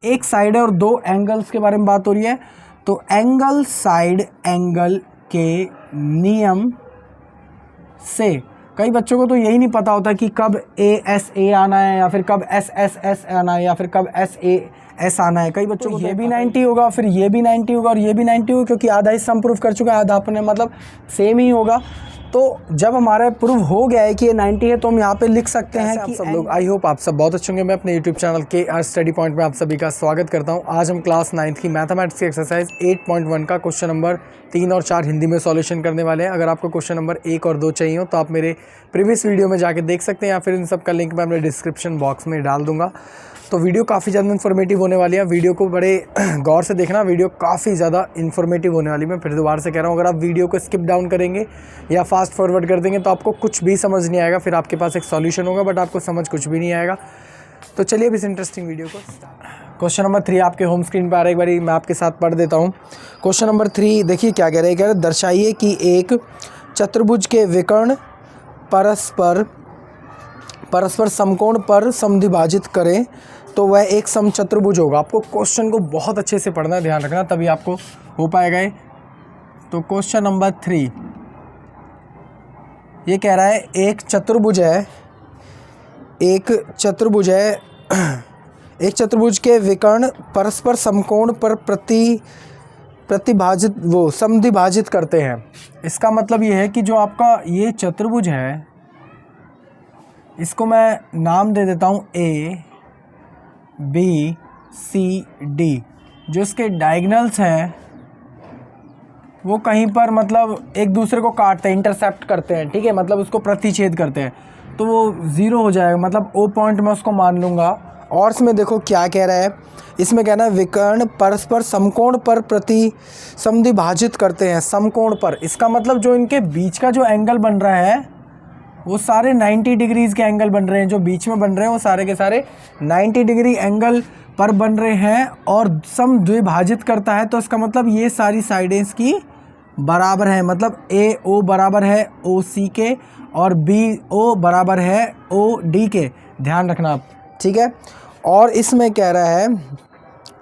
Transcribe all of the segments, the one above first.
एक साइड है और दो एंगल्स के बारे में बात हो रही है। तो एंगल साइड एंगल के नियम से कई बच्चों को तो यही नहीं पता होता कि कब ASA आना है या फिर कब SSS आना है या फिर कब SAS आना है। कई बच्चों को ये भी 90 होगा, फिर ये भी 90 होगा और ये भी 90 होगा, क्योंकि आधा हिस्सा हम प्रूफ कर चुके हैं, आधा अपने मतलब सेम ही होगा। तो जब हमारा प्रूफ हो गया है कि ये 90 है तो हम यहाँ पे लिख सकते हैं कि सब लोग, आई होप आप सब बहुत अच्छे होंगे। मैं अपने YouTube channel KR study point में आप सभी का स्वागत करता हूँ। आज हम क्लास 9th की मैथमेटिक्स की एक्सरसाइज 8.1 का क्वेश्चन नंबर 3 और 4 हिंदी में सॉल्यूशन करने वाले हैं। अगर आपको क्वेश्चन नंबर 1 और 2 चाहिए हो तो आप मेरे प्रीवियस वीडियो में जाके देख सकते हैं या फिर इन सब का लिंक मैं अपने डिस्क्रिप्शन बॉक्स में डाल दूंगा। तो वीडियो काफ़ी ज़्यादा इन्फॉर्मेटिव होने वाली है, वीडियो को बड़े गौर से देखना, वीडियो काफ़ी ज़्यादा इन्फॉर्मेटिव होने वाली है। मैं फिर दोबारा से कह रहा हूँ, अगर आप वीडियो को स्किप डाउन करेंगे या फास्ट फॉरवर्ड कर देंगे तो आपको कुछ भी समझ नहीं आएगा। फिर आपके पास एक सॉल्यूशन होगा बट आपको समझ कुछ भी नहीं आएगा। तो चलिए अब इस इंटरेस्टिंग वीडियो को क्वेश्चन नंबर 3 आपके होम स्क्रीन पर आ रहा है, एक बारी मैं आपके साथ पढ़ देता हूँ। क्वेश्चन नंबर 3 देखिए क्या कह रहे हैं। कह रहे दर्शाइए कि एक चतुर्भुज के विकर्ण परस्पर समकोण पर समद्विभाजित करें तो वह एक समचतुर्भुज होगा। आपको क्वेश्चन को बहुत अच्छे से पढ़ना, ध्यान रखना, तभी आपको हो पाएगा ये। तो क्वेश्चन नंबर 3 ये कह रहा है एक चतुर्भुज चतुर्भुज के विकर्ण परस्पर समकोण पर समद्विभाजित करते हैं। इसका मतलब ये है कि जो आपका ये चतुर्भुज है इसको मैं नाम दे देता हूँ ABCD। जो इसके डायगोनल्स हैं वो कहीं पर मतलब एक दूसरे को काटते हैं, इंटरसेप्ट करते हैं, ठीक है, मतलब उसको प्रतिच्छेद करते हैं, तो वो 0 हो जाएगा, मतलब O पॉइंट मैं उसको मान लूँगा। और इसमें देखो क्या कह रहा है, इसमें कहना है विकर्ण परस्पर समकोण पर समद्विभाजित करते हैं। समकोण पर, इसका मतलब जो इनके बीच का जो एंगल बन रहा है वो सारे 90 डिग्रीज़ के एंगल बन रहे हैं। जो बीच में बन रहे हैं वो सारे के सारे 90 डिग्री एंगल पर बन रहे हैं और समद्विभाजित करता है। तो इसका मतलब ये सारी साइडें इसकी बराबर है, मतलब AO बराबर है OC के और BO बराबर है OD के। ध्यान रखना आप, ठीक है। और इसमें कह रहा है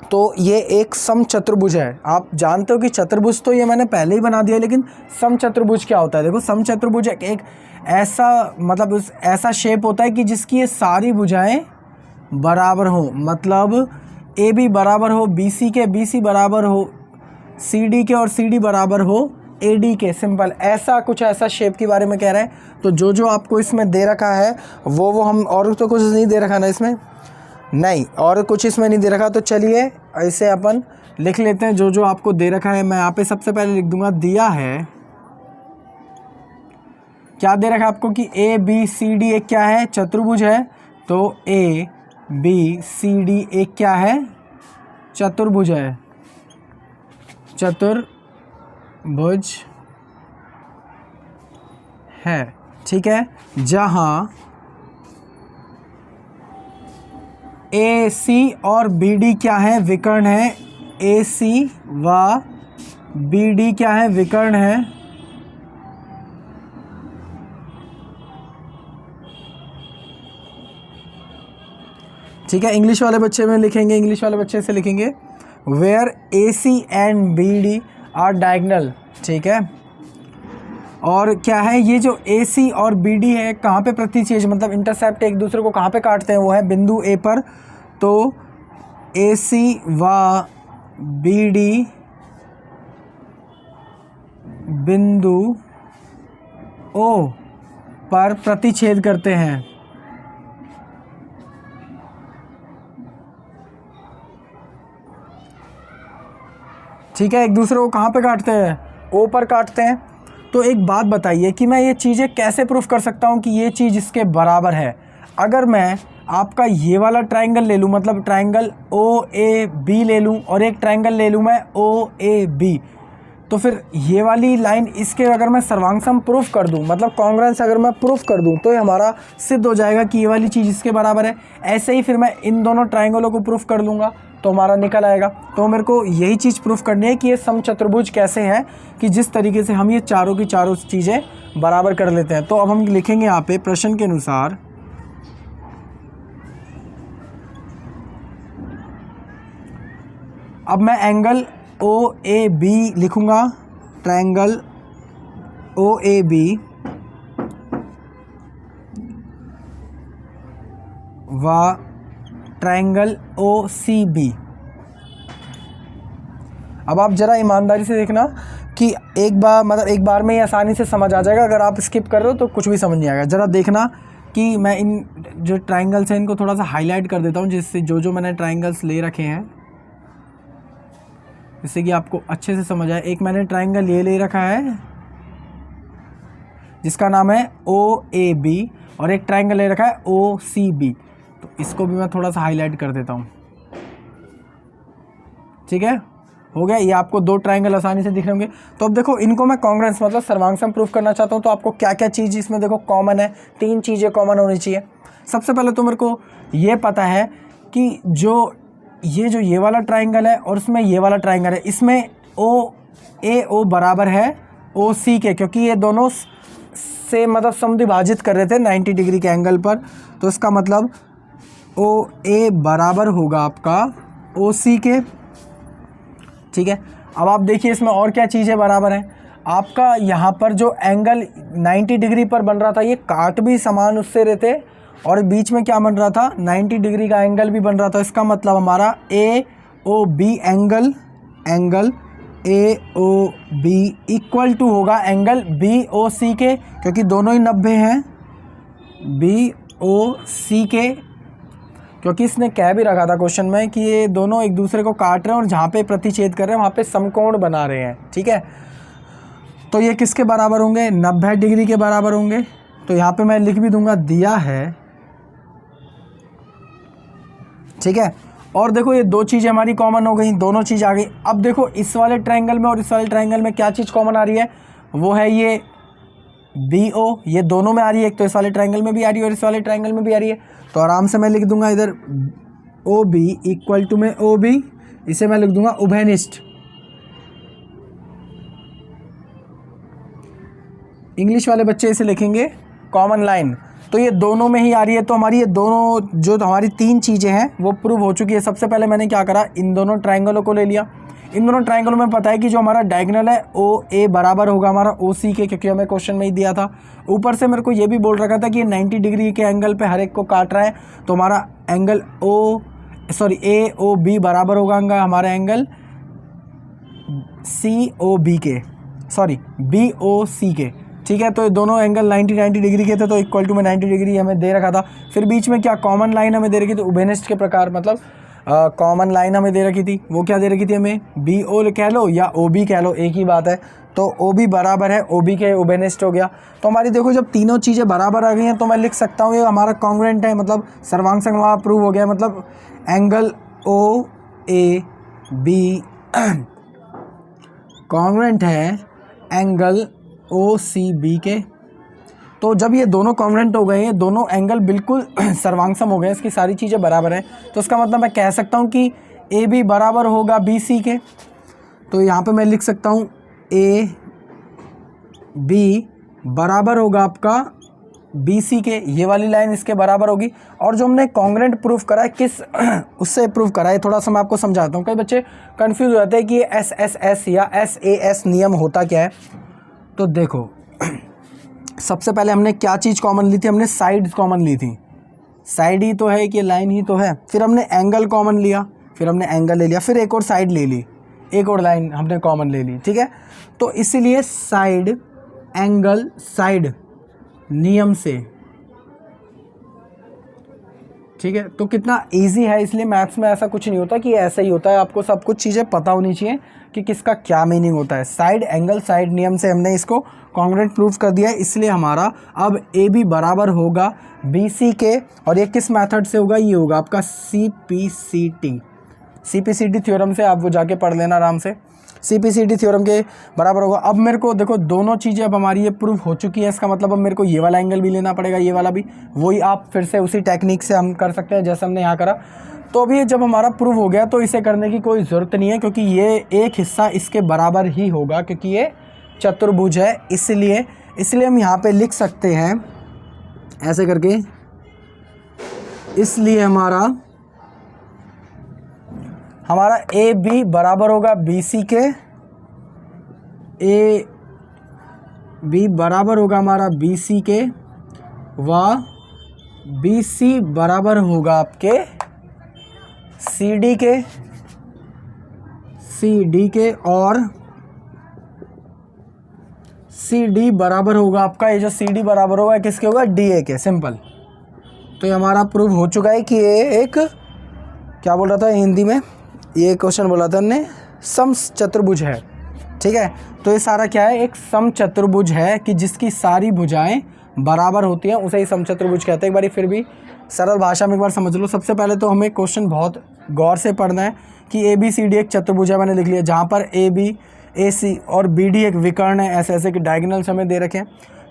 तो ये एक समचतुर्भुज है। आप जानते हो कि चतुर्भुज तो ये मैंने पहले ही बना दिया, लेकिन समचतुर्भुज क्या होता है। देखो समचतुर्भुज एक ऐसा मतलब ऐसा शेप होता है कि जिसकी ये सारी भुजाएं बराबर हो, मतलब AB बराबर हो BC के, BC बराबर हो CD के और CD बराबर हो AD के। सिंपल ऐसा कुछ ऐसा शेप के बारे में कह रहे हैं। तो जो आपको इसमें दे रखा है वो हम, और तो कुछ नहीं दे रखा ना इसमें, नहीं और कुछ इसमें नहीं दे रखा। तो चलिए ऐसे अपन लिख लेते हैं जो आपको दे रखा है। मैं यहाँ पे सबसे पहले लिख दूंगा, दिया है क्या दे रखा है आपको कि ABCD एक क्या है, चतुर्भुज है। तो ABCD एक क्या है, चतुर्भुज है, चतुर्भुज है, ठीक है। जहाँ AC और BD क्या है, विकर्ण है। AC व BD क्या है, विकर्ण है। ठीक है, इंग्लिश वाले बच्चे में लिखेंगे, इंग्लिश वाले बच्चे से लिखेंगे where AC and BD are diagonal, ठीक है। और क्या है ये जो AC और BD है कहाँ पे प्रतिच्छेद, मतलब इंटरसेप्ट एक दूसरे को कहाँ पे काटते हैं, वो है बिंदु A पर। तो AC व BD बिंदु O पर प्रतिच्छेद करते हैं। ठीक है, एक दूसरे को कहाँ पे काटते हैं, O पर काटते हैं। तो एक बात बताइए कि मैं ये चीज़ें कैसे प्रूफ कर सकता हूँ कि ये चीज़ इसके बराबर है। अगर मैं आपका ये वाला ट्रायंगल ले लूँ, मतलब ट्रायंगल OAB ले लूँ और एक ट्रायंगल ले लूँ मैं OAB, तो फिर ये वाली लाइन इसके अगर मैं सर्वांग सम प्रूफ कर दूँ, मतलब कॉन्ग्रुएंस अगर मैं प्रूफ कर दूँ तो ये हमारा सिद्ध हो जाएगा कि ये वाली चीज़ इसके बराबर है। ऐसे ही फिर मैं इन दोनों ट्रायंगलों को प्रूफ कर दूँगा तो हमारा निकल आएगा। तो मेरे को यही चीज़ प्रूफ करनी है कि ये समचतुर्भुज कैसे हैं, कि जिस तरीके से हम ये चारों की चारों चीज़ें बराबर कर लेते हैं। तो अब हम लिखेंगे यहाँ पे प्रश्न के अनुसार अब मैं एंगल ओ ए बी लिखूँगा, ट्रायंगल ओ ए बी व ट्रायंगल ओ सी बी। अब आप ज़रा ईमानदारी से देखना कि एक बार में ही आसानी से समझ आ जाएगा। अगर आप स्किप कर रहे हो तो कुछ भी समझ नहीं आएगा। ज़रा देखना कि मैं इन जो ट्रायंगल्स हैं इनको थोड़ा सा हाईलाइट कर देता हूँ, जिससे जो मैंने ट्रायंगल्स ले रखे हैं जिससे कि आपको अच्छे से समझ आए। एक मैंने ट्रायंगल ये ले रखा है जिसका नाम है ओ ए बी, और एक ट्रायंगल ले रखा है ओ सी बी। तो इसको भी मैं थोड़ा सा हाईलाइट कर देता हूँ। ठीक है, हो गया। ये आपको दो ट्रायंगल आसानी से दिख रहे होंगे। तो अब देखो इनको मैं कॉन्ग्रुएंस मतलब सर्वांगसम प्रूफ करना चाहता हूँ। तो आपको क्या क्या चीज़ इसमें देखो कॉमन है, 3 चीज़ें कॉमन होनी चाहिए। सबसे पहले तो मेरे को ये पता है कि ये वाला ट्रायंगल है और उसमें ये वाला ट्रायंगल है, इसमें ओ ए ओ बराबर है ओ सी के, क्योंकि ये दोनों से मतलब समद्विभाजित कर रहे थे 90 डिग्री के एंगल पर। तो इसका मतलब ओ ए बराबर होगा आपका ओ सी के। ठीक है, अब आप देखिए इसमें और क्या चीज़ें बराबर हैं। आपका यहाँ पर जो एंगल 90 डिग्री पर बन रहा था ये काट भी समान उससे रहते, और बीच में क्या बन रहा था 90 डिग्री का एंगल भी बन रहा था। इसका मतलब हमारा A O B angle A O B equal to होगा एंगल बी ओ सी के, क्योंकि दोनों ही 90 हैं, बी ओ सी के। क्योंकि इसने कह भी रखा था क्वेश्चन में कि ये दोनों एक दूसरे को काट रहे हैं और जहाँ पे प्रतिच्छेद कर रहे हैं वहाँ पे समकोण बना रहे हैं। ठीक है, तो ये किसके बराबर होंगे 90 डिग्री के बराबर होंगे। तो यहाँ पे मैं लिख भी दूंगा दिया है। ठीक है, और देखो ये दो चीज़ें हमारी कॉमन हो गई, दोनों चीज़ आ गई। अब देखो इस वाले ट्रायंगल में और इस वाले ट्रायंगल में क्या चीज़ कॉमन आ रही है, वो है ये बी ओ, ये दोनों में आ रही है। एक तो इस वाले ट्रायंगल में भी आ रही है और इस वाले ट्रायंगल में भी आ रही है। तो आराम से मैं लिख दूंगा इधर ओ बी इक्वल टू में ओ बी, इसे मैं लिख दूंगा उभयनिष्ठ। इंग्लिश वाले बच्चे इसे लिखेंगे कॉमन लाइन। तो ये दोनों में ही आ रही है। तो हमारी ये दोनों जो हमारी 3 चीज़ें हैं वो प्रूव हो चुकी है। सबसे पहले मैंने क्या करा, इन दोनों ट्रायंगलों को ले लिया। इन दोनों ट्रायंगलों में पता है कि जो हमारा डायगोनल है ओ ए बराबर होगा हमारा ओ सी के, क्योंकि हमें क्वेश्चन में ही दिया था। ऊपर से मेरे को ये भी बोल रखा था कि 90 डिग्री के एंगल पे हर एक को काट रहा है। तो हमारा एंगल ए ओ बी बराबर होगा हमारा एंगल सी ओ बी के, बी ओ सी के। ठीक है, तो ये दोनों एंगल 90 डिग्री के थे, तो इक्वल टू में 90 डिग्री हमें दे रखा था। फिर बीच में क्या कॉमन लाइन हमें दे रखी थी उभयनिष्ठ के प्रकार, मतलब कॉमन लाइन हमें दे रखी थी। वो क्या दे रखी थी हमें, बी ओ कह लो या ओ बी कह लो, एक ही बात है। तो ओ बी बराबर है ओ बी के, उभयनिष्ठ हो गया। तो हमारी देखो जब तीनों चीज़ें बराबर आ गई हैं तो मैं लिख सकता हूँ ये हमारा कॉन्ग्रुएंट है, मतलब सर्वांग हमारा प्रूव हो गया। मतलब angle O A B congruent है एंगल ओ सी बी के। तो जब ये दोनों कॉन्ग्रुएंट हो गए हैं, दोनों एंगल बिल्कुल सर्वांगसम हो गए, इसकी सारी चीज़ें बराबर हैं, तो इसका मतलब मैं कह सकता हूँ कि ए बी बराबर होगा बी सी के। तो यहाँ पे मैं लिख सकता हूँ ए बी बराबर होगा आपका बी सी के, ये वाली लाइन इसके बराबर होगी। और जो हमने कॉन्ग्रुएंट प्रूफ करा है किस उससे प्रूफ करा है, थोड़ा सा मैं आपको समझाता हूँ। कई बच्चे कन्फ्यूज़ हो जाते हैं कि ये एस एस एस या एस ए एस नियम होता क्या है। तो देखो सबसे पहले हमने क्या चीज़ कॉमन ली थी, हमने साइड कॉमन ली थी। साइड ही तो है कि लाइन ही तो है। फिर हमने एंगल कॉमन लिया, फिर हमने एंगल ले लिया, फिर एक और साइड ले ली, एक और लाइन हमने कॉमन ले ली। ठीक है, तो इसीलिए साइड एंगल साइड नियम से, ठीक है, तो कितना इजी है। इसलिए मैथ्स में ऐसा कुछ नहीं होता कि ऐसा ही होता है, आपको सब कुछ चीज़ें पता होनी चाहिए कि किसका क्या मीनिंग होता है। साइड एंगल साइड नियम से हमने इसको कॉन्ग्रुएंट प्रूफ कर दिया है। इसलिए हमारा अब ए बी बराबर होगा बी सी के, और ये किस मेथड से होगा, ये होगा आपका CPCD थ्योरम से। आप वो जाके पढ़ लेना आराम से, CPCD थ्योरम के बराबर होगा। अब मेरे को देखो दोनों चीज़ें अब हमारी ये प्रूफ हो चुकी है। इसका मतलब अब मेरे को ये वाला एंगल भी लेना पड़ेगा, ये वाला भी। वही आप फिर से उसी टेक्निक से हम कर सकते हैं जैसे हमने यहाँ करा। तो अभी जब हमारा प्रूफ हो गया तो इसे करने की कोई ज़रूरत नहीं है, क्योंकि ये एक हिस्सा इसके बराबर ही होगा, क्योंकि ये चतुर्भुज है। इसलिए हम यहाँ पे लिख सकते हैं ऐसे करके। इसलिए हमारा ए बी बराबर होगा बी सी के, ए बी बराबर होगा हमारा बी सी के, व बी सी बराबर होगा आपके सी डी के, सी डी के, और सी डी बराबर होगा आपका, ये जो सी डी बराबर होगा किसके होगा, डी ए के। सिंपल। तो ये हमारा प्रूव हो चुका है कि ये एक क्या बोल रहा था हिंदी में, ये क्वेश्चन बोला था हमने, समचतुर्भुज है। ठीक है, तो ये सारा क्या है, एक समचतुर्भुज है कि जिसकी सारी भुजाएं बराबर होती हैं, उसे ही समचतुर्भुज कहते हैं। एक बारी फिर भी सरल भाषा में एक बार समझ लो। सबसे पहले तो हमें क्वेश्चन बहुत गौर से पढ़ना है कि ए बी सी डी एक चतुर्भुज है, मैंने लिख लिया, जहाँ पर ए बी ए सी और बी डी एक विकर्ण है, ऐसे ऐसे कि डायगोनल्स हमें दे रखे हैं।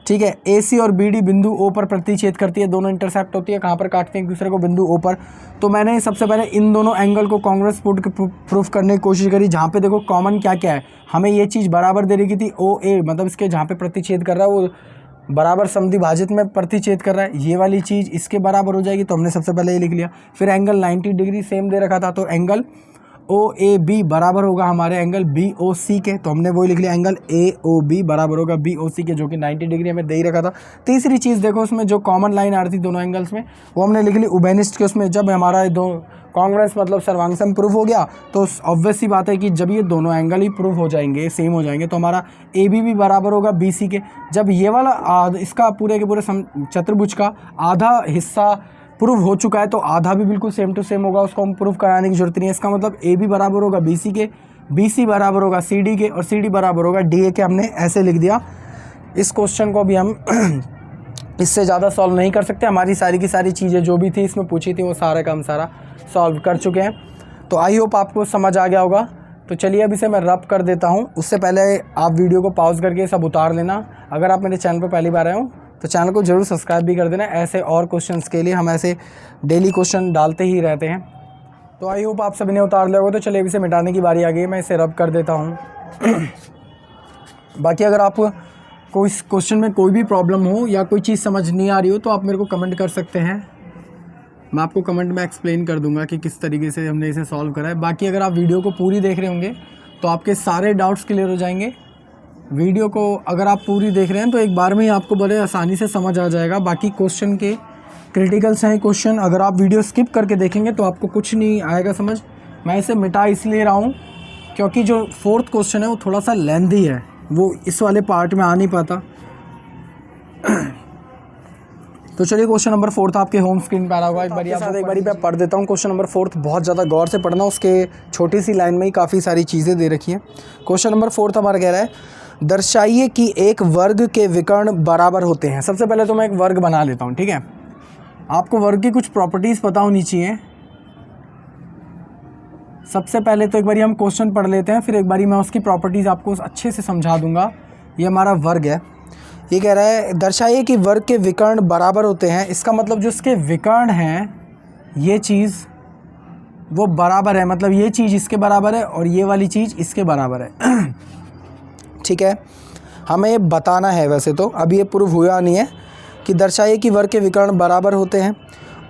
ठीक है, ए सी और बी डी बिंदु ओ पर प्रतिच्छेद करती है, दोनों इंटरसेप्ट होती है, कहाँ पर काटते हैं एक दूसरे को, बिंदु ओ पर। तो मैंने सबसे पहले इन दोनों एंगल को कांग्रेस पुट के प्रूफ करने की कोशिश करी, जहाँ पे देखो कॉमन क्या क्या है, हमें ये चीज़ बराबर दे रही थी, ओ ए मतलब इसके जहाँ पे प्रतिच्छेद कर रहा है वो बराबर समद्वि भाजित में प्रतिच्छेद कर रहा है, ये वाली चीज़ इसके बराबर हो जाएगी, तो हमने सबसे पहले ये लिख लिया। फिर एंगल 90 डिग्री सेम दे रखा था, तो एंगल ओ ए बी बराबर होगा हमारे एंगल बी ओ सी के, तो हमने वही लिख लिया, एंगल ए ओ बी बराबर होगा बी ओ सी के, जो कि 90 डिग्री हमें दे ही रखा था। तीसरी चीज़ देखो, उसमें जो कॉमन लाइन आ रही थी दोनों एंगल्स में, वो हमने लिख ली उभयनिष्ठ के। उसमें जब हमारा दो कांग्रेस मतलब सर्वांगसम प्रूफ हो गया, तो ऑब्वियस सी बात है कि जब ये दोनों एंगल ही प्रूफ हो जाएंगे, सेम हो जाएंगे, तो हमारा ए बी भी बराबर होगा बी सी के। जब ये वाला इसका पूरे के पूरे चतुर्भुज का आधा हिस्सा प्रूव हो चुका है, तो आधा भी बिल्कुल सेम टू सेम होगा, उसको हम प्रूव कराने की जरूरत नहीं है। इसका मतलब ए बी बराबर होगा बी सी के, बी सी बराबर होगा सी डी के, और सी डी बराबर होगा डी ए के। हमने ऐसे लिख दिया। इस क्वेश्चन को भी हम इससे ज़्यादा सॉल्व नहीं कर सकते। हमारी सारी की सारी चीज़ें जो भी थी इसमें पूछी थी, वो सारा का हम सारा सॉल्व कर चुके हैं। तो आई होप आपको समझ आ गया होगा। तो चलिए अब इसे मैं रब कर देता हूँ। उससे पहले आप वीडियो को पॉज करके सब उतार लेना। अगर आप मेरे चैनल पर पहली बार आए हो तो चैनल को जरूर सब्सक्राइब भी कर देना। ऐसे और क्वेश्चंस के लिए हम ऐसे डेली क्वेश्चन डालते ही रहते हैं। तो आई होप आप सभी ने उतार लिया होगा। तो चलिए इसे मिटाने की बारी आ गई है, मैं इसे रब कर देता हूँ। बाकी अगर आप कोई क्वेश्चन में कोई भी प्रॉब्लम हो या कोई चीज़ समझ नहीं आ रही हो तो आप मेरे को कमेंट कर सकते हैं। मैं आपको कमेंट में एक्सप्लेन कर दूंगा कि किस तरीके से हमने इसे सॉल्व करा है। बाकी अगर आप वीडियो को पूरी देख रहे होंगे तो आपके सारे डाउट्स क्लियर हो जाएंगे। वीडियो को अगर आप पूरी देख रहे हैं तो एक बार में ही आपको बड़े आसानी से समझ आ जाएगा। बाकी क्वेश्चन के क्रिटिकल्स हैं क्वेश्चन, अगर आप वीडियो स्किप करके देखेंगे तो आपको कुछ नहीं आएगा समझ। मैं इसे मिटा इसलिए रहा हूँ क्योंकि जो 4th क्वेश्चन है वो थोड़ा सा लेंथी है, वो इस वाले पार्ट में आ नहीं पाता। तो चलिए क्वेश्चन नंबर 4 आपके होम स्क्रीन पर आ रहा होगा। एक बारी मैं पढ़ देता हूँ। क्वेश्चन नंबर 4 बहुत ज़्यादा गौर से पढ़ना, उसके छोटी सी लाइन में ही काफ़ी सारी चीज़ें दे रखी हैं। क्वेश्चन नंबर 4 हमारा कह रहा है, दर्शाइए कि एक वर्ग के विकर्ण बराबर होते हैं। सबसे पहले तो मैं एक वर्ग बना लेता हूँ, ठीक है। आपको वर्ग की कुछ प्रॉपर्टीज़ पता होनी चाहिए। सबसे पहले तो एक बारी हम क्वेश्चन पढ़ लेते हैं, फिर एक बारी मैं उसकी प्रॉपर्टीज़ आपको अच्छे से समझा दूंगा। ये हमारा वर्ग है। ये कह रहा है दर्शाइए कि वर्ग के विकर्ण बराबर होते हैं। इसका मतलब जो इसके विकर्ण हैं, ये चीज़ वो बराबर है, मतलब ये चीज़ इसके बराबर है और ये वाली चीज़ इसके बराबर है। ठीक है, हमें ये बताना है। वैसे तो अभी ये प्रूव हुआ नहीं है कि दर्शाइए कि वर्ग के विकर्ण बराबर होते हैं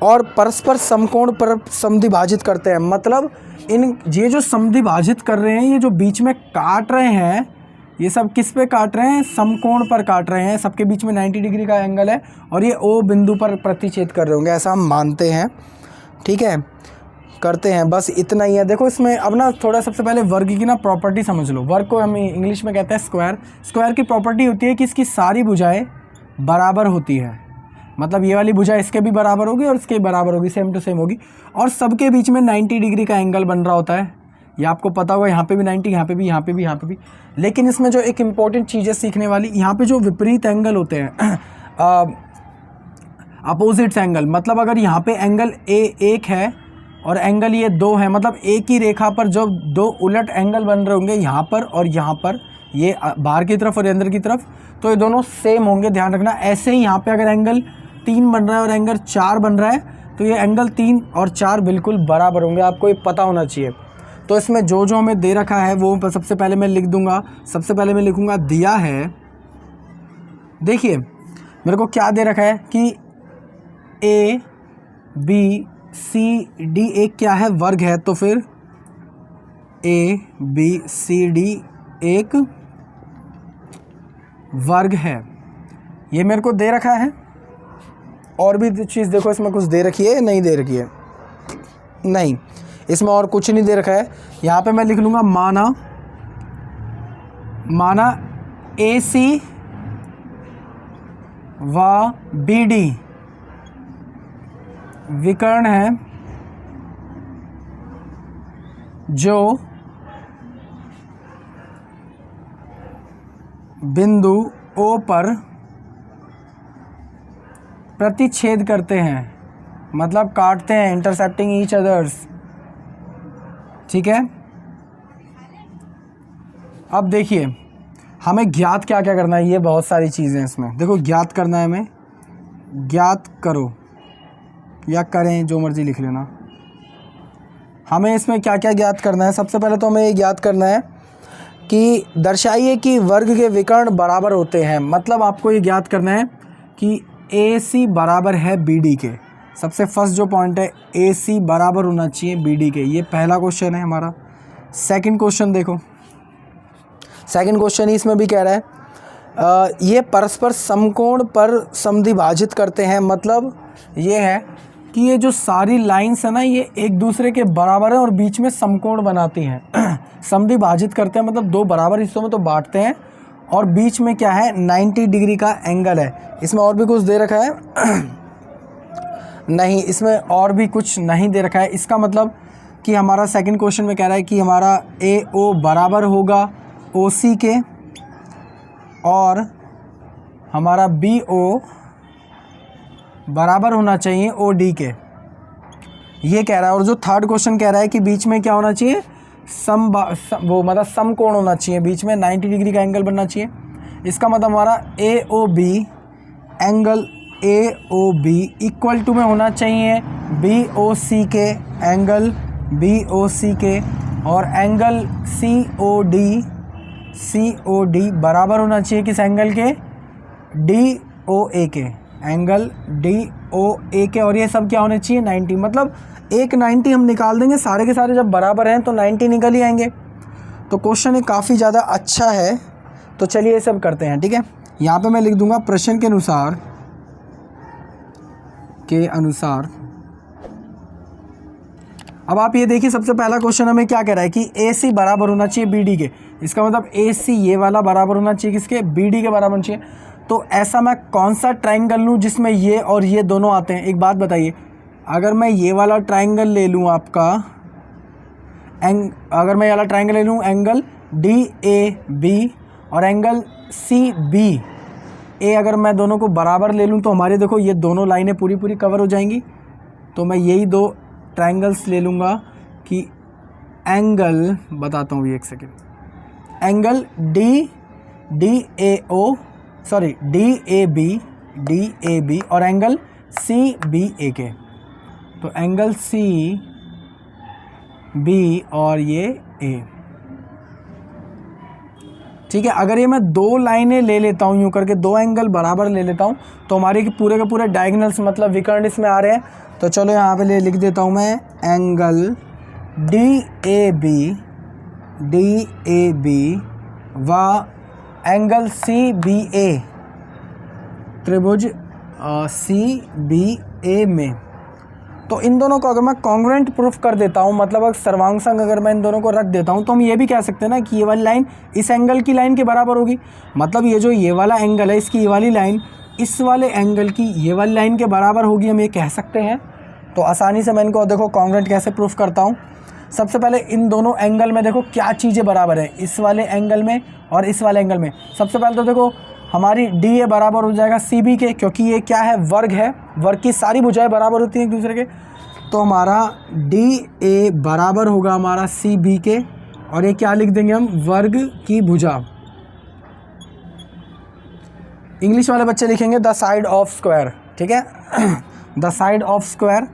और परस्पर समकोण पर समद्विभाजित करते हैं। मतलब ये जो समद्विभाजित कर रहे हैं, ये जो बीच में काट रहे हैं, ये सब किस पे काट रहे हैं, समकोण पर काट रहे हैं। सबके बीच में 90 डिग्री का एंगल है और ये ओ बिंदु पर प्रतिच्छेद कर रहे होंगे, ऐसा हम मानते हैं। ठीक है, करते हैं, बस इतना ही है। देखो इसमें अब ना थोड़ा सबसे पहले वर्ग की ना प्रॉपर्टी समझ लो। वर्ग को हम इंग्लिश में कहते हैं स्क्वायर। स्क्वायर की प्रॉपर्टी होती है कि इसकी सारी भुजाएं बराबर होती है। मतलब ये वाली भुजा इसके भी बराबर होगी और इसके बराबर होगी, सेम टू सेम होगी, और सबके बीच में 90 डिग्री का एंगल बन रहा होता है। ये आपको पता होगा, यहाँ पे भी 90, यहाँ पे भी, यहाँ पे भी, यहाँ पे भी। लेकिन इसमें जो एक इम्पॉर्टेंट चीज़ है सीखने वाली, यहाँ पे जो विपरीत एंगल होते हैं, अपोजिट्स एंगल, मतलब अगर यहाँ पे एंगल ए 1 है और एंगल ये 2 है, मतलब एक ही रेखा पर जो 2 उलट एंगल बन रहे होंगे, यहाँ पर और यहाँ पर, ये बाहर की तरफ और अंदर की तरफ, तो ये दोनों सेम होंगे, ध्यान रखना। ऐसे ही यहाँ पे अगर एंगल 3 बन रहा है और एंगल 4 बन रहा है, तो ये एंगल 3 और 4 बिल्कुल बराबर होंगे, आपको ये पता होना चाहिए। तो इसमें जो जो हमें दे रखा है वो सबसे पहले मैं लिख दूंगा। सबसे पहले मैं लिखूंगा दिया है, देखिए मेरे को क्या दे रखा है कि ए बी सी डी एक क्या है, वर्ग है। तो फिर ABCD एक वर्ग है। ये मेरे को दे रखा है। और भी चीज़ देखो, इसमें कुछ दे रखी है, नहीं दे रखी है, नहीं इसमें और कुछ नहीं दे रखा है। यहाँ पे मैं लिख लूँगा माना AC व BD विकर्ण है जो बिंदु O पर प्रतिच्छेद करते हैं, मतलब काटते हैं, इंटरसेप्टिंग ईच अदर्स। ठीक है, अब देखिए हमें ज्ञात क्या क्या करना है। ये बहुत सारी चीज़ें हैं इसमें, देखो ज्ञात करना है हमें, ज्ञात करो या करें, जो मर्ज़ी लिख लेना। हमें इसमें क्या क्या ज्ञात करना है। सबसे पहले तो हमें ये ज्ञात करना है कि दर्शाइए कि वर्ग के विकर्ण बराबर होते हैं। मतलब आपको ये ज्ञात करना है कि AC बराबर है BD के। सबसे फर्स्ट जो पॉइंट है, AC बराबर होना चाहिए BD के। ये पहला क्वेश्चन है हमारा। सेकंड क्वेश्चन देखो, सेकंड क्वेश्चन ही इसमें भी कह रहा है ये परस्पर समकोण पर समद्विभाजित करते हैं। मतलब ये है कि ये जो सारी लाइंस है ना, ये एक दूसरे के बराबर है और बीच में समकोण बनाती हैं। समद्विभाजित करते हैं मतलब दो बराबर हिस्सों में तो बांटते हैं, और बीच में क्या है, 90 डिग्री का एंगल है। इसमें और भी कुछ दे रखा है नहीं, इसमें और भी कुछ नहीं दे रखा है। इसका मतलब कि हमारा सेकंड क्वेश्चन में कह रहा है कि हमारा AO बराबर होगा OC के, और हमारा BO बराबर होना चाहिए OD के, ये कह रहा है। और जो थर्ड क्वेश्चन कह रहा है कि बीच में क्या होना चाहिए, मतलब समकोण होना चाहिए, बीच में 90 डिग्री का एंगल बनना चाहिए। इसका मतलब हमारा AOB angle AOB equal to में होना चाहिए BOC के, एंगल BOC के, और एंगल COD बराबर होना चाहिए किस एंगल के, DOA के, एंगल DOA के। और ये सब क्या होने चाहिए, 90। मतलब एक 90 हम निकाल देंगे, सारे के सारे जब बराबर हैं तो 90 निकल ही आएंगे। तो क्वेश्चन ये काफ़ी ज़्यादा अच्छा है। तो चलिए ये सब करते हैं। ठीक है, यहाँ पे मैं लिख दूंगा प्रश्न के अनुसार। अब आप ये देखिए, सबसे पहला क्वेश्चन हमें क्या कह रहा है कि AC बराबर होना चाहिए BD के। इसका मतलब AC ये वाला बराबर होना चाहिए किसके, BD के बराबर होना चाहिए। तो ऐसा मैं कौन सा ट्राइंगल लूँ जिसमें ये और ये दोनों आते हैं। एक बात बताइए, अगर मैं ये वाला ट्राइंगल ले लूँ आपका अगर मैं ये वाला ट्राइंगल ले लूँ एंगल DAB और एंगल CBA, अगर मैं दोनों को बराबर ले लूँ तो हमारे देखो ये दोनों लाइनें पूरी कवर हो जाएंगी। तो मैं यही दो ट्राइंगल्स ले लूँगा कि एंगल, बताता हूँ एक सेकेंड, एंगल DAB और एंगल CBA के। तो एंगल CB और ये A। ठीक है, अगर ये मैं दो लाइनें ले लेता हूँ, यूँ करके दो एंगल बराबर ले लेता हूँ, तो हमारे के पूरे डायगोनल्स मतलब विकर्ण इसमें आ रहे हैं। तो चलो यहाँ पे लिख देता हूँ मैं एंगल DAB व एंगल CBA, त्रिभुज CBA में। तो इन दोनों को अगर मैं कॉन्ग्रुएंट प्रूफ कर देता हूँ, मतलब अगर सर्वांग संग अगर मैं इन दोनों को रख देता हूँ, तो हम ये भी कह सकते हैं ना कि ये वाली लाइन इस एंगल की लाइन के बराबर होगी। मतलब ये जो ये वाला एंगल है, इसकी ये वाली लाइन इस वाले एंगल की ये वाली लाइन के बराबर होगी, हम ये कह सकते हैं। तो आसानी से मैं इनको देखो कॉन्ग्रुएंट कैसे प्रूफ करता हूँ। सबसे पहले इन दोनों एंगल में देखो क्या चीज़ें बराबर है, इस वाले एंगल में और इस वाले एंगल में। सबसे पहले तो देखो हमारी DA बराबर हो जाएगा CB के, क्योंकि ये क्या है, वर्ग है, वर्ग की सारी भुजाएं बराबर होती हैं एक दूसरे के। तो हमारा DA बराबर होगा हमारा CB के, और ये क्या लिख देंगे हम, वर्ग की भुजा। इंग्लिश वाले बच्चे लिखेंगे द साइड ऑफ स्क्वायर। ठीक है द साइड ऑफ स्क्वायर।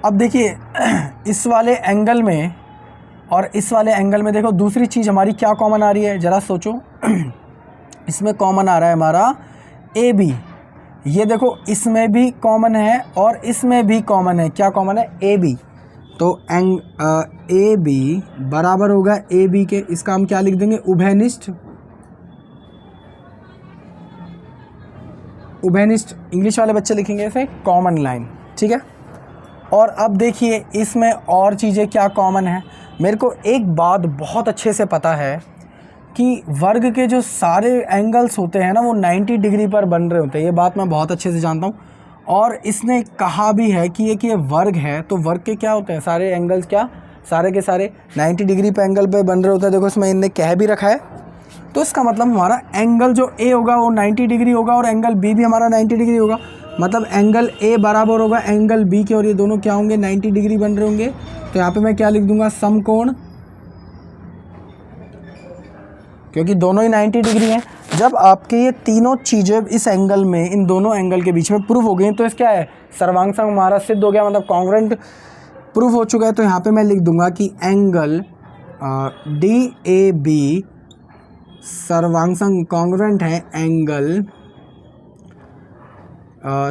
अब देखिए इस वाले एंगल में और इस वाले एंगल में देखो दूसरी चीज़ हमारी क्या कॉमन आ रही है, ज़रा सोचो। इसमें कॉमन आ रहा है हमारा AB। ये देखो इसमें भी कॉमन है और इसमें भी कॉमन है। क्या कॉमन है, AB। तो ए बी बराबर होगा ए बी के, इसका हम क्या लिख देंगे, उभयनिष्ठ। उभयनिष्ठ इंग्लिश वाले बच्चे लिखेंगे इसे कॉमन लाइन, ठीक है। और अब देखिए इसमें और चीज़ें क्या कॉमन है। मेरे को एक बात बहुत अच्छे से पता है कि वर्ग के जो सारे एंगल्स होते हैं ना वो 90 डिग्री पर बन रहे होते हैं, ये बात मैं बहुत अच्छे से जानता हूँ। और इसने कहा भी है कि ये वर्ग है, तो वर्ग के क्या होते हैं सारे एंगल्स, क्या सारे के सारे 90 डिग्री पे एंगल पे बन रहे होते हैं। देखो इसमें इनने कह भी रखा है, तो इसका मतलब हमारा एंगल जो ए होगा वो 90 डिग्री होगा और एंगल बी भी हमारा 90 डिग्री होगा। मतलब एंगल ए बराबर होगा एंगल बी के, और ये दोनों क्या होंगे, 90 डिग्री बन रहे होंगे। तो यहाँ पे मैं क्या लिख दूंगा, समकोण, क्योंकि दोनों ही 90 डिग्री हैं। जब आपके ये तीनों चीज़ें इस एंगल में, इन दोनों एंगल के बीच में प्रूफ हो गई तो इस क्या है, सर्वांग हमारा सिद्ध हो गया, मतलब कॉन्ग्रुएंट प्रूफ हो चुका है। तो यहाँ पे मैं लिख दूंगा कि एंगल डी ए बी सर्वांग कॉन्ग्रुएंट है एंगल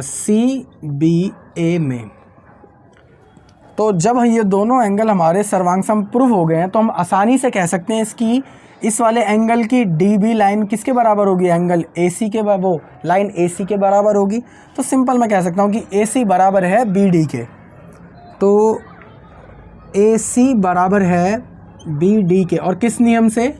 सी बी ए में। तो जब ये दोनों एंगल हमारे सर्वांग प्रूफ हो गए हैं तो हम आसानी से कह सकते हैं इसकी, इस वाले एंगल की डी बी लाइन किसके बराबर होगी, एंगल ए सी के, वो लाइन ए सी के बराबर होगी। तो सिंपल मैं कह सकता हूँ कि ए सी बराबर है बी डी के। तो ए सी बराबर है बी डी के, और किस नियम से,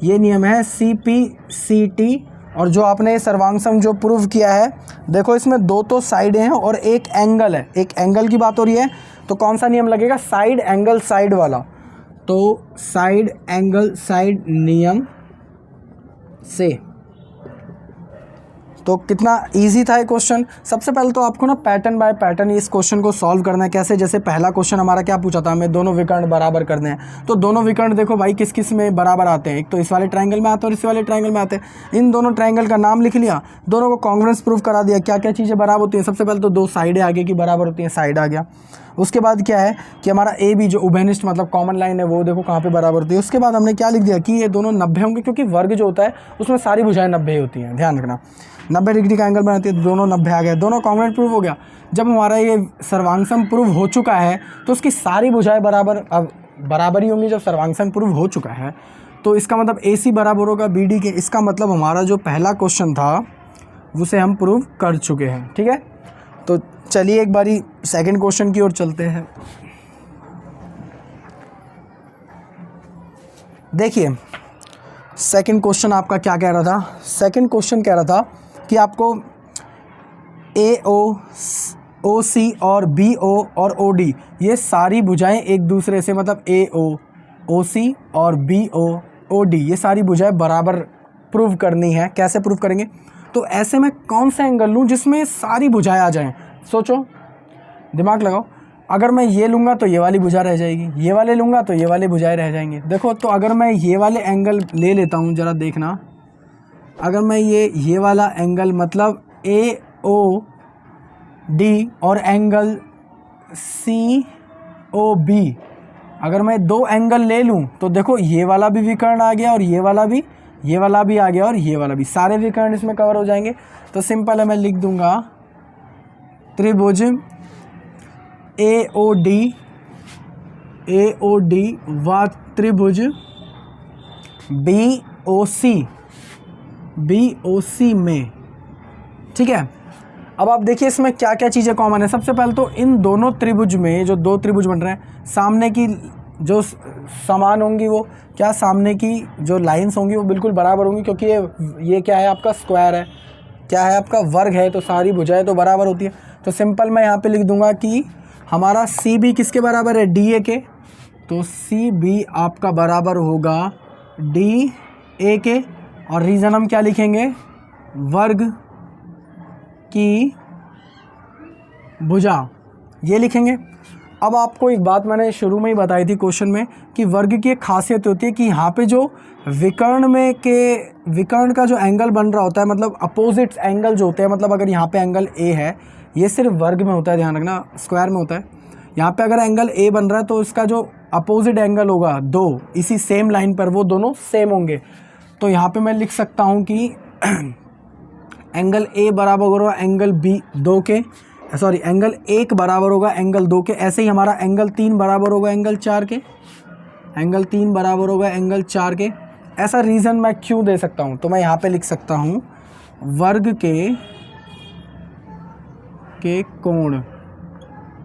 ये नियम है सी पी सी टी। और जो आपने सर्वांग जो प्रूव किया है, देखो इसमें दो तो साइडें हैं और एक एंगल है, एक एंगल की बात हो रही है, तो कौन सा नियम लगेगा, साइड एंगल साइड वाला। तो साइड एंगल साइड नियम से। तो कितना इजी था ये क्वेश्चन। सबसे पहले तो आपको ना पैटर्न बाय पैटर्न इस क्वेश्चन को सॉल्व करना है। कैसे, जैसे पहला क्वेश्चन हमारा क्या पूछा था, हमें दोनों विकर्ण बराबर करने हैं। तो दोनों विकर्ण देखो भाई किस किस में बराबर आते हैं, एक तो इस वाले ट्रायंगल में आते हैं और इस वाले ट्रायंगल में आते हैं। इन दोनों ट्रायंगल का नाम लिख लिया, दोनों को कॉन्ग्रुएंस प्रूफ करा दिया। क्या क्या चीज़ें बराबर होती हैं, सबसे पहले तो दो साइडें आगे की बराबर होती हैं, साइड आ गया। उसके बाद क्या है कि हमारा ए बी जो उभयनिष्ठ मतलब कॉमन लाइन है वो देखो कहाँ पे बराबर होती है। उसके बाद हमने क्या लिख दिया कि ये दोनों 90 होंगे, क्योंकि वर्ग जो होता है उसमें सारी भुजाएं 90 होती हैं, ध्यान रखना। 90 डिग्री का एंगल बनाती है, तो दोनों 90 आ गए, दोनों कॉन्ग्रुएंट प्रूफ हो गया। जब हमारा ये सर्वांग प्रूफ हो चुका है तो उसकी सारी भुजाएं बराबर, अब बराबर ही होंगी जब सर्वांग प्रूफ हो चुका है। तो इसका मतलब ए सी बराबर होगा बी डी के। इसका मतलब हमारा जो पहला क्वेश्चन था उसे हम प्रूव कर चुके हैं, ठीक है। तो चलिए एक बारी सेकंड क्वेश्चन की ओर चलते हैं। देखिए सेकंड क्वेश्चन आपका क्या कह रहा था, सेकंड क्वेश्चन कह रहा था कि आपको ए ओ सी और बी ओ और ओ डी ये सारी भुजाएं एक दूसरे से, मतलब ए ओ सी और बी ओ डी ये सारी भुजाएं बराबर प्रूव करनी है। कैसे प्रूव करेंगे, तो ऐसे में कौन सा एंगल लूँ जिसमें सारी भुजाएं आ जाएं। सोचो, दिमाग लगाओ। अगर मैं ये लूँगा तो ये वाली भुजा रह जाएगी, ये वाले लूँगा तो ये वाले भुजाएं रह जाएंगे। देखो तो अगर मैं ये वाले एंगल ले लेता हूँ, ज़रा देखना, अगर मैं ये वाला एंगल मतलब ए ओ डी और एंगल सी ओ बी, अगर मैं दो एंगल ले लूँ तो देखो ये वाला भी विकर्ण आ गया और ये वाला भी आ गया और ये वाला भी, सारे विकर्ण इसमें कवर हो जाएंगे। तो सिंपल है, मैं लिख दूंगा त्रिभुज ए ओ डी व त्रिभुज बी ओ सी में, ठीक है। अब आप देखिए इसमें क्या क्या चीज़ें कॉमन है। सबसे पहले तो इन दोनों त्रिभुज में जो दो त्रिभुज बन रहे हैं, सामने की जो समान होंगी वो क्या, सामने की जो लाइंस होंगी वो बिल्कुल बराबर होंगी, क्योंकि ये क्या है आपका स्क्वायर है, क्या है आपका वर्ग है, तो सारी भुजाएं तो बराबर होती है। तो सिंपल मैं यहाँ पे लिख दूंगा कि हमारा सी बी किसके बराबर है, डी ए के। तो सी बी आपका बराबर होगा डी ए के, और रीज़न हम क्या लिखेंगे, वर्ग की भुजा, ये लिखेंगे। अब आपको एक बात मैंने शुरू में ही बताई थी क्वेश्चन में कि वर्ग की एक खासियत होती है कि यहाँ पे जो विकर्ण का जो एंगल बन रहा होता है, मतलब अपोजिट एंगल जो होते हैं, मतलब अगर यहाँ पे एंगल ए है, ये सिर्फ वर्ग में होता है, ध्यान रखना, स्क्वायर में होता है। यहाँ पे अगर एंगल ए बन रहा है तो इसका जो अपोजिट एंगल होगा दो, इसी सेम लाइन पर, वो दोनों सेम होंगे। तो यहाँ पे मैं लिख सकता हूँ कि एंगल ए बराबर होगा एंगल बी 2 के, सॉरी एंगल 1 बराबर होगा एंगल 2 के, ऐसे ही हमारा एंगल 3 बराबर होगा एंगल 4 के, एंगल 3 बराबर होगा एंगल 4 के। ऐसा रीज़न मैं क्यों दे सकता हूँ, तो मैं यहाँ पे लिख सकता हूँ वर्ग के कोण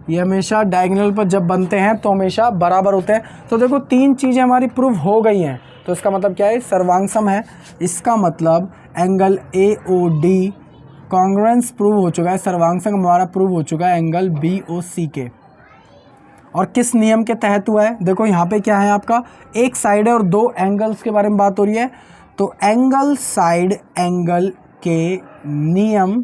ये हमेशा डायगोनल पर जब बनते हैं तो हमेशा बराबर होते हैं। तो देखो 3 चीज़ें हमारी प्रूव हो गई हैं, तो इसका मतलब क्या है, सर्वांगसम है। इसका मतलब एंगल AOD कॉन्ग्रुएंस प्रूव हो चुका है, सर्वांगसम हमारा प्रूव हो चुका है एंगल BOC के। और किस नियम के तहत हुआ है, देखो यहाँ पे क्या है आपका, एक साइड है और 2 एंगल्स के बारे में बात हो रही है। तो एंगल साइड एंगल के नियम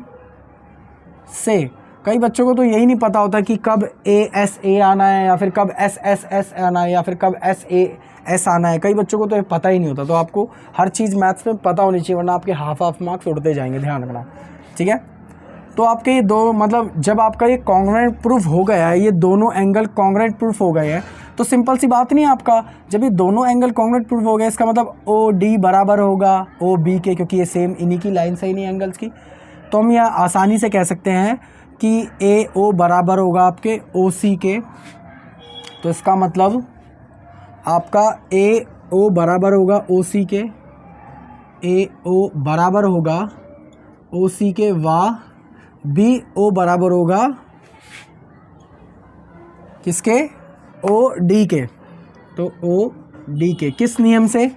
से, कई बच्चों को तो यही नहीं पता होता कि कब ASA आना है या फिर कब SSS आना है या फिर कब SAS आना है, कई बच्चों को तो ये पता ही नहीं होता। तो आपको हर चीज़ मैथ्स में पता होनी चाहिए, वरना आपके हाफ मार्क्स उड़ते जाएंगे, ध्यान रखना, ठीक है। तो आपके ये दो, मतलब जब आपका ये कॉन्ग्रुएंट प्रूफ हो गया है, ये दोनों एंगल कॉन्ग्रुएंट प्रूफ हो गए हैं, तो सिंपल सी बात नहीं है आपका, जब ये दोनों एंगल कॉन्ग्रुएंट प्रूफ हो गए, इसका मतलब OD बराबर होगा OB के, क्योंकि ये सेम इन्हीं की लाइन से, इन्हीं एंगल्स की। तो हम यहाँ आसानी से कह सकते हैं कि AO बराबर होगा आपके OC के। तो इसका मतलब आपका AO बराबर होगा OC के, AO बराबर होगा OC के, व BO बराबर होगा किसके, OD के। तो OD के किस नियम से,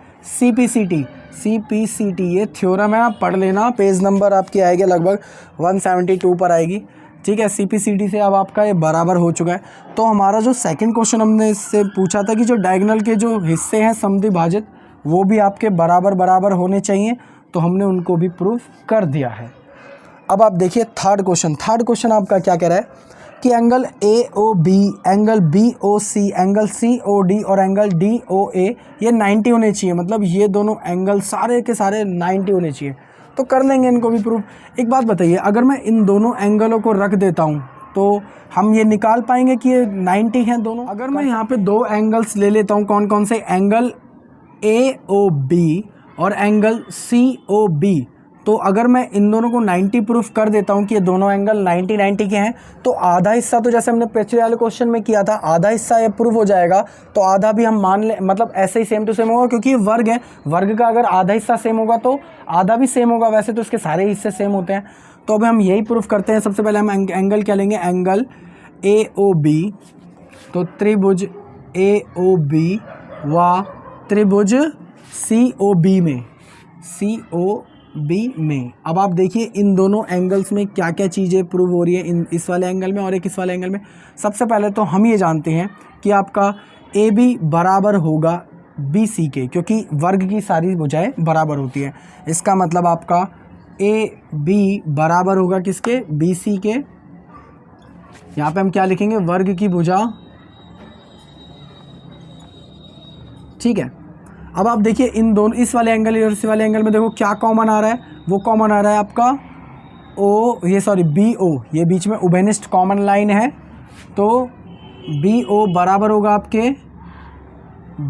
CPCT ये थ्योरम है, आप पढ़ लेना, पेज नंबर आपकी आएगी लगभग 172 पर आएगी, ठीक है। CPCT से अब आपका ये बराबर हो चुका है। तो हमारा जो सेकंड क्वेश्चन हमने इससे पूछा था कि जो डायगोनल के जो हिस्से हैं समद्विभाजित, वो भी आपके बराबर बराबर होने चाहिए, तो हमने उनको भी प्रूफ कर दिया है। अब आप देखिए थर्ड क्वेश्चन आपका क्या कह रहा है कि angle AOB, angle BOC, angle COD और एंगल DOA ये 90 होने चाहिए, मतलब ये दोनों एंगल सारे के सारे 90 होने चाहिए। तो कर लेंगे इनको भी प्रूफ। एक बात बताइए, अगर मैं इन दोनों एंगलों को रख देता हूँ तो हम ये निकाल पाएंगे कि ये 90 हैं दोनों। अगर मैं यहाँ पे 2 एंगल्स ले लेता हूँ, कौन कौन से, एंगल AOB और एंगल COB, तो अगर मैं इन दोनों को 90 प्रूफ कर देता हूँ कि ये दोनों एंगल 90 के हैं, तो आधा हिस्सा तो जैसे हमने पिछले वाले क्वेश्चन में किया था, आधा हिस्सा ये प्रूफ हो जाएगा, तो आधा भी हम मान ले, मतलब ऐसे ही सेम टू सेम होगा, क्योंकि ये वर्ग है, वर्ग का अगर आधा हिस्सा सेम होगा तो आधा भी सेम होगा, वैसे तो इसके सारे हिस्से सेम होते हैं। तो अब हम यही प्रूफ करते हैं। सबसे पहले हम एंगल क्या लेंगे, एंगल AOB, तो त्रिभुज AOB व त्रिभुज COB में, अब आप देखिए इन दोनों एंगल्स में क्या क्या चीज़ें प्रूव हो रही है, इस वाले एंगल में और एक इस वाले एंगल में। सबसे पहले तो हम ये जानते हैं कि आपका AB बराबर होगा BC के, क्योंकि वर्ग की सारी भुजाएं बराबर होती है। इसका मतलब आपका AB बराबर होगा किसके, BC के। यहाँ पे हम क्या लिखेंगे, वर्ग की भुजा, ठीक है। अब आप देखिए इन दोनों, इस वाले एंगल और इस वाले एंगल में देखो क्या कॉमन आ रहा है, वो कॉमन आ रहा है आपका BO, ये बीच में उभयनिष्ठ कॉमन लाइन है। तो BO बराबर होगा आपके,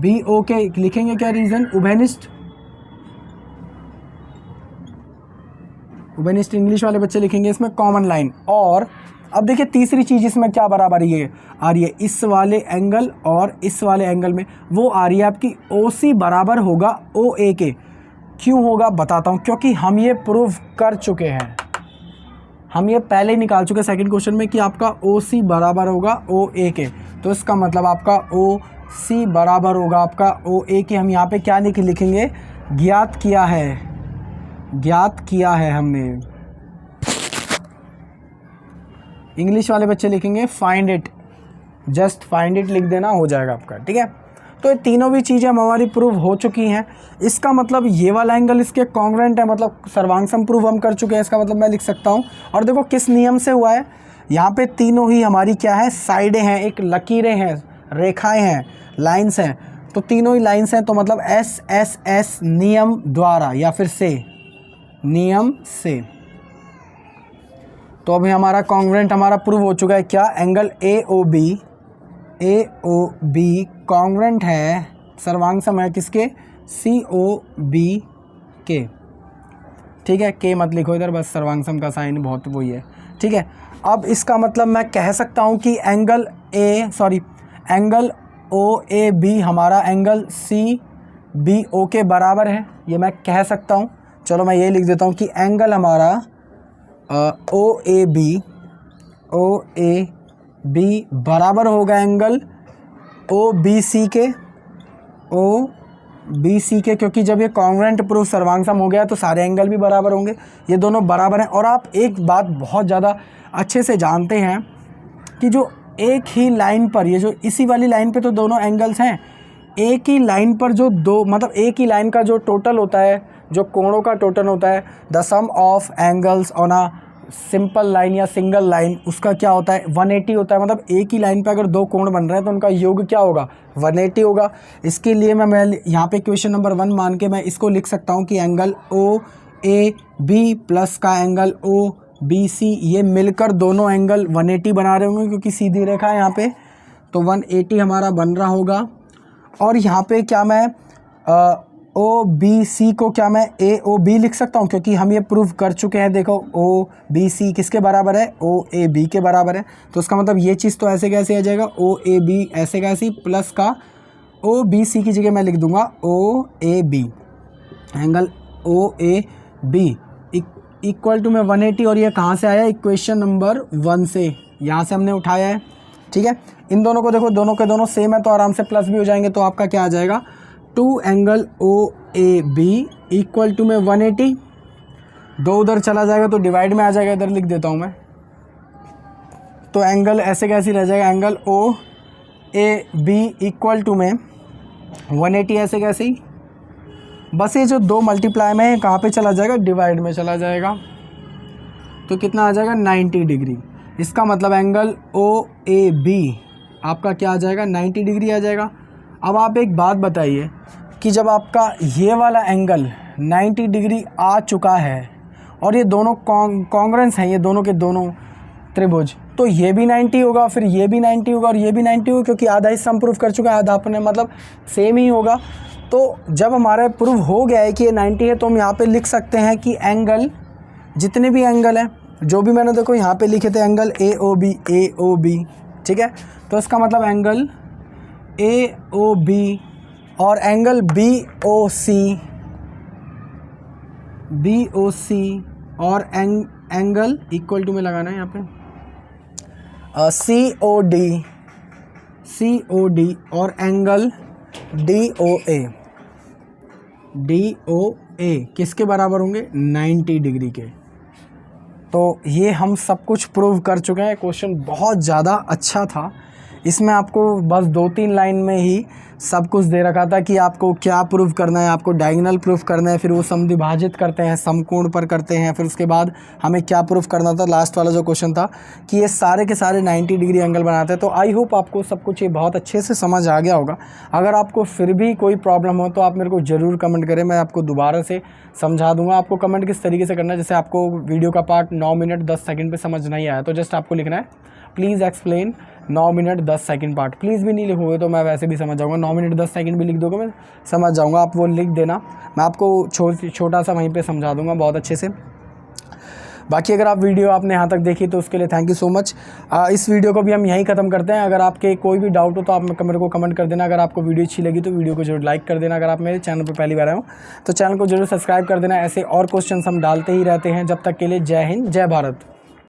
BO के लिखेंगे क्या रीज़न, उभयनिष्ठ इंग्लिश वाले बच्चे लिखेंगे इसमें कॉमन लाइन। और अब देखिए तीसरी चीज़ इसमें क्या बराबर ये आ रही है, इस वाले एंगल और इस वाले एंगल में वो आ रही है आपकी OC बराबर होगा OA के। क्यों होगा बताता हूँ, क्योंकि हम ये प्रूव कर चुके हैं, हम ये पहले ही निकाल चुके हैं सेकंड क्वेश्चन में कि आपका OC बराबर होगा OA के। तो इसका मतलब आपका OC बराबर होगा आपका OA के। हम यहाँ पे क्या लिखेंगे, ज्ञात किया है हमने। इंग्लिश वाले बच्चे लिखेंगे find it, just find it लिख देना, हो जाएगा आपका, ठीक है। तो ये तीनों भी चीज़ें हमारी प्रूव हो चुकी हैं। इसका मतलब ये वाला एंगल इसके कॉन्ग्रुएंट है, मतलब सर्वांगसम प्रूव हम कर चुके हैं। इसका मतलब मैं लिख सकता हूँ, और देखो किस नियम से हुआ है, यहाँ पे तीनों ही हमारी क्या है, साइडें हैं, एक लकीरें हैं, रेखाएं हैं, लाइन्स हैं। तो तीनों ही लाइन्स हैं, तो मतलब SSS नियम द्वारा या फिर से, नियम से। तो अभी हमारा कॉन्ग्रुएंट हमारा प्रूव हो चुका है क्या, एंगल AOB कॉन्ग्रुएंट है, सर्वांगसम है किसके, COB के, ठीक है। के मत लिखो इधर, बस सर्वांगसम का साइन बहुत वही है, ठीक है। अब इसका मतलब मैं कह सकता हूँ कि एंगल OAB हमारा एंगल CBO के बराबर है, ये मैं कह सकता हूँ। चलो मैं ये लिख देता हूँ कि एंगल हमारा OAB बराबर होगा एंगल OBC के, क्योंकि जब ये कॉन्ग्रुएंट प्रूफ सर्वांग सम हो गया तो सारे एंगल भी बराबर होंगे, ये दोनों बराबर हैं। और आप एक बात बहुत ज़्यादा अच्छे से जानते हैं कि जो एक ही लाइन पर, ये जो इसी वाली लाइन पे तो दोनों एंगल्स हैं, एक ही लाइन पर जो दो, मतलब एक ही लाइन का जो टोटल होता है, जो कोणों का टोटल होता है, the sum of angles on a simple line या सिंगल लाइन, उसका क्या होता है 180 होता है। मतलब एक ही लाइन पे अगर दो कोण बन रहे हैं तो उनका योग क्या होगा 180 होगा। इसके लिए मैं यहाँ पे क्वेश्चन नंबर 1 मान के मैं इसको लिख सकता हूँ कि एंगल OAB प्लस का एंगल OBC, ये मिलकर दोनों एंगल 180 बना रहे होंगे, क्योंकि सीधी रेखा है यहाँ पे, तो 180 हमारा बन रहा होगा। और यहाँ पे क्या मैं OBC को क्या मैं AOB लिख सकता हूँ, क्योंकि हम ये प्रूव कर चुके हैं। देखो OBC किसके बराबर है, OAB के बराबर है। तो उसका मतलब ये चीज़ तो ऐसे कैसे आ जाएगा, OAB ऐसे कैसे, प्लस का OBC की जगह मैं लिख दूंगा OAB, angle OAB equal to में 180। और ये कहाँ से आया, इक्वेशन नंबर 1 से, यहाँ से हमने उठाया है। ठीक है, इन दोनों को देखो, दोनों के दोनों सेम है तो आराम से प्लस भी हो जाएंगे। तो आपका क्या आ जाएगा, 2 एंगल OAB इक्वल टू में 180, 2 उधर चला जाएगा तो डिवाइड में आ जाएगा, इधर लिख देता हूँ मैं। तो एंगल ऐसे कैसे रह जाएगा, एंगल OAB इक्वल टू में 180 ऐसे कैसे ही, बस ये जो 2 मल्टीप्लाई में कहाँ पे चला जाएगा, डिवाइड में चला जाएगा। तो कितना आ जाएगा 90 डिग्री। इसका मतलब एंगल OAB आपका क्या आ जाएगा 90 डिग्री आ जाएगा। अब आप एक बात बताइए कि जब आपका ये वाला एंगल 90 डिग्री आ चुका है और ये दोनों कॉन्ग्रुएंस हैं, ये दोनों के दोनों त्रिभुज, तो ये भी 90 होगा, फिर ये भी 90 होगा और ये भी 90 होगा, क्योंकि आधा हिस्सा हम प्रूफ कर चुका है, आधा अपने मतलब सेम ही होगा। तो जब हमारा प्रूफ हो गया है कि ये 90 है तो हम यहाँ पे लिख सकते हैं कि एंगल, जितने भी एंगल हैं, जो भी मैंने देखो यहाँ पे लिखे थे एंगल AOB, ठीक है। तो इसका मतलब एंगल AOB और एंगल BOC और एंगल इक्वल टू में लगाना है यहाँ पे COD और एंगल DOA किसके बराबर होंगे 90 डिग्री के। तो ये हम सब कुछ प्रूव कर चुके हैं। क्वेश्चन बहुत ज़्यादा अच्छा था, इसमें आपको बस 2-3 लाइन में ही सब कुछ दे रखा था कि आपको क्या प्रूव करना है, आपको डायगोनल प्रूफ करना है, फिर वो समद्विभाजित करते हैं, समकोण पर करते हैं, फिर उसके बाद हमें क्या प्रूफ करना था, लास्ट वाला जो क्वेश्चन था कि ये सारे के सारे 90 डिग्री एंगल बनाते हैं। तो आई होप आपको सब कुछ ये बहुत अच्छे से समझ आ गया होगा। अगर आपको फिर भी कोई प्रॉब्लम हो तो आप मेरे को ज़रूर कमेंट करें, मैं आपको दोबारा से समझा दूंगा। आपको कमेंट किस तरीके से करना है, जैसे आपको वीडियो का पार्ट 9 मिनट 10 सेकंड पे समझ नहीं आया तो जस्ट आपको लिखना है please explain 9 minute 10 second part. Please भी नहीं लिखोगे तो मैं वैसे भी समझ जाऊँगा, 9 मिनट 10 सेकंड भी लिख दोगे मैं समझ जाऊँगा। आप वो लिख देना, मैं आपको छोटा सा वहीं पे समझा दूँगा बहुत अच्छे से। बाकी अगर आप वीडियो आपने यहाँ तक देखी तो उसके लिए थैंक यू सो मच। इस वीडियो को भी हम यहीं ख़त्म करते हैं। अगर आपके कोई भी डाउट हो तो आप मेरे को कमेंट कर देना। अगर आपको वीडियो अच्छी लगी तो वीडियो को जरूर लाइक कर देना। अगर आप मेरे चैनल पर पहली बार आए हो तो चैनल को जरूर सब्सक्राइब कर देना। ऐसे और क्वेश्चन हम डालते ही रहते हैं। जब तक के लिए जय हिंद, जय भारत।